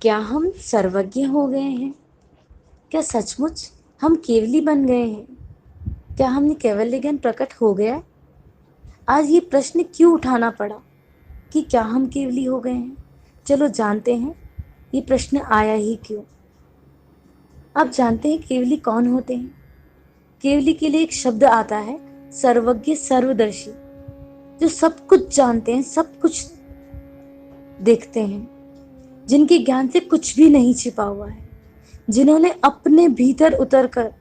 क्या हम सर्वज्ञ हो गए हैं? क्या सचमुच हम केवली बन गए हैं? क्या हमने कैवल्य ज्ञान प्रकट हो गया? आज ये प्रश्न क्यों उठाना पड़ा कि क्या हम केवली हो गए हैं? चलो जानते हैं ये प्रश्न आया ही क्यों। आप जानते हैं केवली कौन होते हैं? केवली के लिए एक शब्द आता है, सर्वज्ञ सर्वदर्शी, जो सब कुछ जानते हैं, सब कुछ देखते हैं, जिनके ज्ञान से कुछ भी नहीं छिपा हुआ है, जिन्होंने अपने भीतर उतरकर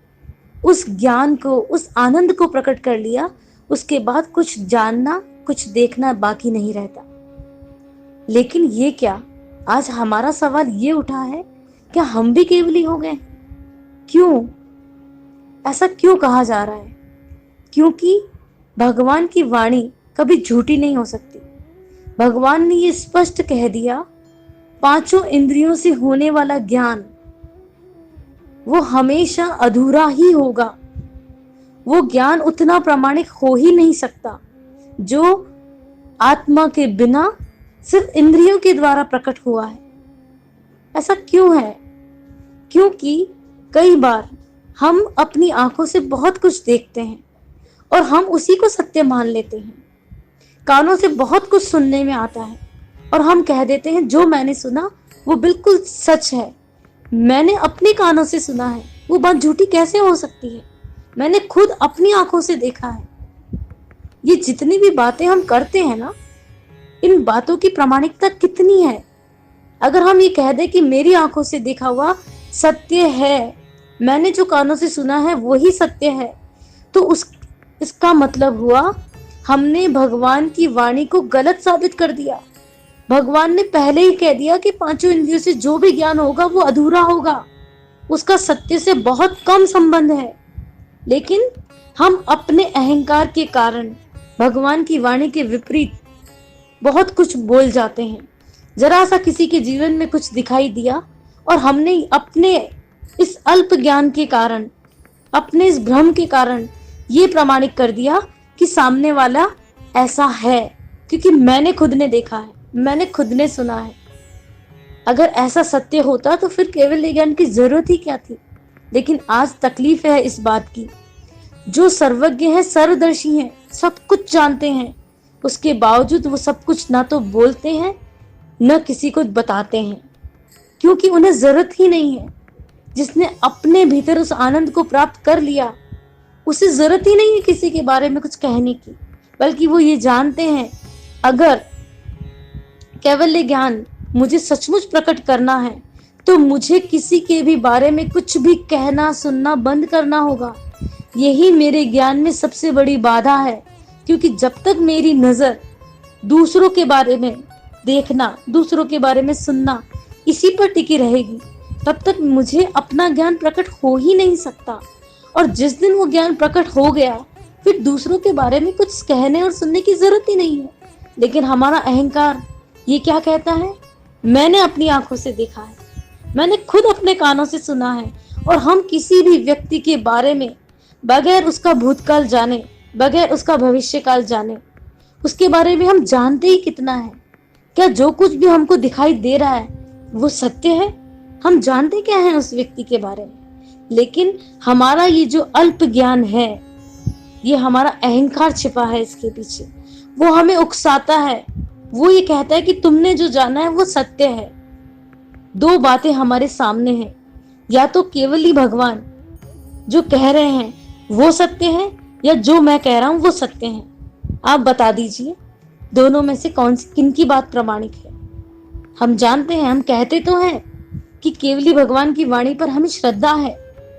उस ज्ञान को, उस आनंद को प्रकट कर लिया। उसके बाद कुछ जानना, कुछ देखना बाकी नहीं रहता। लेकिन ये क्या, आज हमारा सवाल ये उठा है, क्या हम भी केवली हो गए? क्यों? ऐसा क्यों कहा जा रहा है? क्योंकि भगवान की वाणी कभी झूठी नहीं हो सकती। भगवान ने ये स्पष्ट कह दिया, पांचों इंद्रियों से होने वाला ज्ञान वो हमेशा अधूरा ही होगा। वो ज्ञान उतना प्रामाणिक हो ही नहीं सकता जो आत्मा के बिना सिर्फ इंद्रियों के द्वारा प्रकट हुआ है। ऐसा क्यों है? क्योंकि कई बार हम अपनी आंखों से बहुत कुछ देखते हैं और हम उसी को सत्य मान लेते हैं। कानों से बहुत कुछ सुनने में आता है और हम कह देते हैं जो मैंने सुना वो बिल्कुल सच है, मैंने अपने कानों से सुना है, वो बात झूठी कैसे हो सकती है? मैंने खुद अपनी आंखों से देखा है। ये जितनी भी बातें हम करते हैं ना, इन बातों की प्रामाणिकता कितनी है? अगर हम ये कह दें कि मेरी आंखों से देखा हुआ सत्य है, मैंने जो कानों से सुना है वही सत्य है, तो इसका मतलब हुआ हमने भगवान की वाणी को गलत साबित कर दिया। भगवान ने पहले ही कह दिया कि पांचों इंद्रियों से जो भी ज्ञान होगा वो अधूरा होगा, उसका सत्य से बहुत कम संबंध है। लेकिन हम अपने अहंकार के कारण भगवान की वाणी के विपरीत बहुत कुछ बोल जाते हैं। जरा सा किसी के जीवन में कुछ दिखाई दिया और हमने अपने इस अल्प ज्ञान के कारण, अपने इस भ्रम के कारण ये प्रमाणित कर दिया कि सामने वाला ऐसा है, क्योंकि मैंने खुद ने देखा है, मैंने खुद ने सुना है। अगर ऐसा सत्य होता तो फिर केवल ज्ञान की जरूरत ही क्या थी? लेकिन आज तकलीफ है इस बात की, जो सर्वज्ञ है, सर्वदर्शी हैं, सब कुछ जानते हैं, उसके बावजूद वो सब कुछ ना तो बोलते हैं न किसी को बताते हैं, क्योंकि उन्हें जरूरत ही नहीं है। जिसने अपने भीतर उस आनंद को प्राप्त कर लिया, उसे जरूरत ही नहीं है किसी के बारे में कुछ कहने की, बल्कि वो ये जानते हैं अगर कैवल्य ज्ञान मुझे सचमुच प्रकट करना है तो मुझे किसी के भी बारे में कुछ भी कहना सुनना बंद करना होगा। यही मेरे ज्ञान में सबसे बड़ी बाधा है, क्योंकि जब तक मेरी नजर दूसरों के बारे में देखना, दूसरों के बारे में सुनना इसी पर टिकी रहेगी, तब तक मुझे अपना ज्ञान प्रकट हो ही नहीं सकता। और जिस दिन वो ज्ञान प्रकट हो गया, फिर दूसरों के बारे में कुछ कहने और सुनने की जरूरत ही नहीं है। लेकिन हमारा अहंकार ये क्या कहता है? मैंने अपनी आंखों से देखा है, मैंने खुद अपने कानों से सुना है, और हम किसी भी व्यक्ति के बारे में बगैर उसका भूतकाल जाने, बगैर उसका भविष्यकाल जाने, उसके बारे में हम जानते ही कितना है? क्या जो कुछ भी हमको दिखाई दे रहा है वो सत्य है? हम जानते क्या है उस व्यक्ति के बारे में? लेकिन हमारा ये जो अल्प ज्ञान है, ये हमारा अहंकार छिपा है इसके पीछे। वो हमें उकसाता है, वो ये कहता है कि तुमने जो जाना है वो सत्य है। दो बातें हमारे सामने हैं, या तो केवल ही भगवान जो कह रहे हैं वो सत्य है, या जो मैं कह रहा हूं वो सत्य है। आप बता दीजिए दोनों में से किनकी बात प्रमाणिक है? हम जानते हैं, हम कहते तो हैं कि केवली भगवान की वाणी पर हमें श्रद्धा है,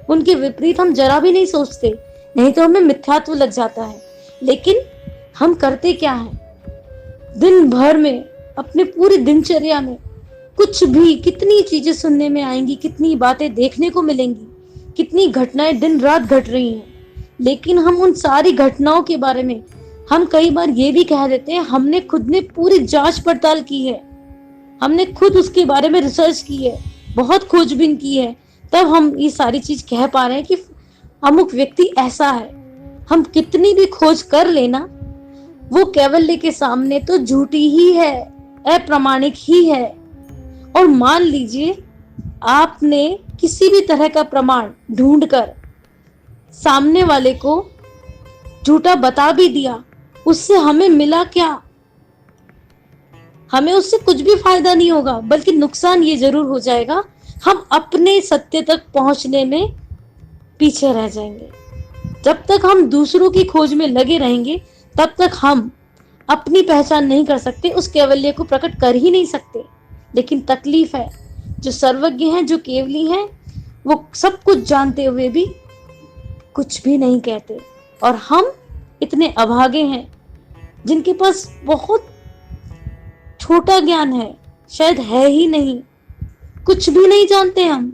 उनके विपरीत हम जरा भी नहीं सोचते, नहीं तो हमें मिथ्यात्व लग जाता है। लेकिन हम करते क्या है? दिन भर में, अपने पूरी दिनचर्या में कुछ भी, कितनी चीजें सुनने में आएंगी, कितनी बातें देखने को मिलेंगी, कितनी घटनाएं दिन रात घट रही हैं, लेकिन हम उन सारी घटनाओं के बारे में हम कई बार ये भी कह देते हैं हमने खुद ने पूरी जांच पड़ताल की है, हमने खुद उसके बारे में रिसर्च की है, बहुत खोजबीन की है, तब हम ये सारी चीज कह पा रहे हैं कि अमुक व्यक्ति ऐसा है। हम कितनी भी खोज कर लेना, वो कैवल्य के सामने तो झूठी ही है, अप्रामाणिक ही है। और मान लीजिए आपने किसी भी तरह का प्रमाण ढूंढकर सामने वाले को झूठा बता भी दिया, उससे हमें मिला क्या? हमें उससे कुछ भी फायदा नहीं होगा, बल्कि नुकसान ये जरूर हो जाएगा, हम अपने सत्य तक पहुंचने में पीछे रह जाएंगे। जब तक हम दूसरों की खोज में लगे रहेंगे, तब तक हम अपनी पहचान नहीं कर सकते, उस कैवल्य को प्रकट कर ही नहीं सकते। लेकिन तकलीफ है, जो सर्वज्ञ हैं, जो केवली हैं, वो सब कुछ जानते हुए भी कुछ भी नहीं कहते। और हम इतने अभागे हैं जिनके पास बहुत छोटा ज्ञान है, शायद है ही नहीं, कुछ भी नहीं जानते हम,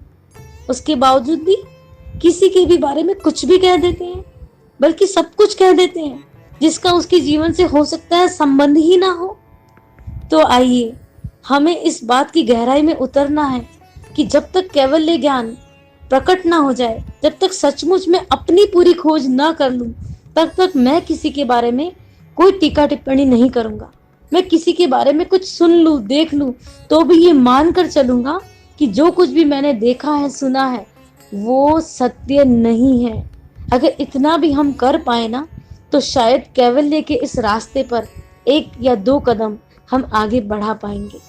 उसके बावजूद भी किसी के भी बारे में कुछ भी कह देते हैं, बल्कि सब कुछ कह देते हैं जिसका उसके जीवन से हो सकता है संबंध ही ना हो। तो आइए हमें इस बात की गहराई में उतरना है कि जब तक कैवल्य ज्ञान प्रकट ना हो जाए, जब तक सचमुच में अपनी पूरी खोज ना कर लूं, तब तक मैं किसी के बारे में कोई टीका टिप्पणी नहीं करूंगा। मैं किसी के बारे में कुछ सुन लूं, देख लूं, तो भी ये मानकर चलूंगा कि जो कुछ भी मैंने देखा है, सुना है, वो सत्य नहीं है। अगर इतना भी हम कर पाए ना, तो शायद कैवल्य के इस रास्ते पर 1 या 2 कदम हम आगे बढ़ा पाएंगे।